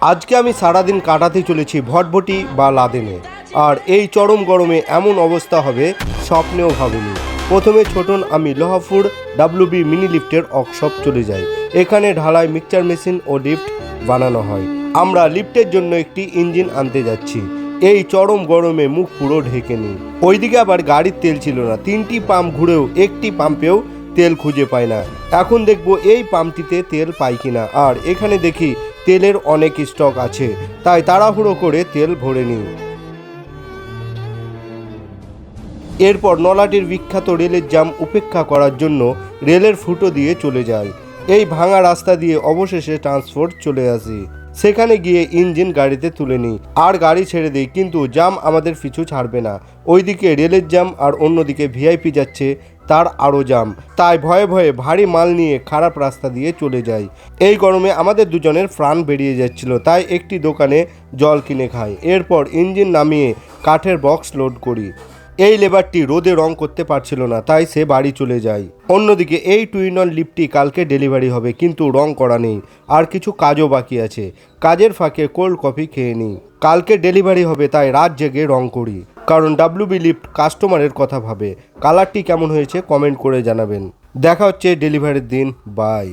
আজকে আমি সারাদিন কাটাতে চলেছি ভটভটি বা লাদেনে। আর এই চরম গরমে এমন অবস্থা হবে স্বপ্নেও ভাবিনি। প্রথমে ছোটন আমি লোহাপুর ডাব্লিউবি মিনি লিফটের ওয়ার্কশপ চলে যাই। এখানে ঢালাই মিক্সচার মেশিন ও লিফট বানানো হয়। আমরা লিফটের জন্য একটি ইঞ্জিন আনতে যাচ্ছি। এই চরম গরমে মুখ পুরো ঢেকে নিই। ওইদিকে আবার গাড়ির তেল ছিল না। 3টি পাম্প ঘুরেও একটি পাম্পেও তেল খুঁজে পাই না। এখন দেখবো এই পাম্পটিতে তেল পাই কিনা। আর এখানে দেখি তেলের অনেক স্টক আছে, তাই তাড়াহুড়ো করে তেল ভরে নিই। এরপর নলাটির বিখ্যাত রেলের জ্যাম উপেক্ষা করার জন্য রেলের ফুটো দিয়ে চলে যায়। এই ভাঙা রাস্তা দিয়ে অবশেষে ট্রান্সপোর্ট চলে আসি। সেখানে গিয়ে ইঞ্জিন গাড়িতে তুলে নিই আর গাড়ি ছেড়ে দিই, কিন্তু জ্যাম আমাদের পিছু ছাড়বে না। ওইদিকে রেলের জ্যাম আর অন্যদিকে ভিআইপি যাচ্ছে, তার আরও জ্যাম। তাই ভয়ে ভয়ে ভারী মাল নিয়ে খারাপ রাস্তা দিয়ে চলে যাই। এই গরমে আমাদের দুজনের প্রাণ বেরিয়ে যাচ্ছিল, তাই একটি দোকানে জল কিনে খাই। এরপর ইঞ্জিন নামিয়ে কাঠের বক্স লোড করি। এই লেবারটি রোদে রং করতে পারছিল না, তাই সে বাড়ি চলে যায়। অন্যদিকে এই টুইনল লিফটটি কালকে ডেলিভারি হবে, কিন্তু রং করা নেই আর কিছু কাজও বাকি আছে। কাজের ফাঁকে কোল্ড কফি খেয়ে নিই। কালকে ডেলিভারি হবে, তাই রাত জেগে রং করি, কারণ ডাব্লিউবি লিফট কাস্টমারের কথা ভাবে। কালারটি কেমন হয়েছে কমেন্ট করে জানাবেন। দেখা হচ্ছে ডেলিভারির দিন। বাই।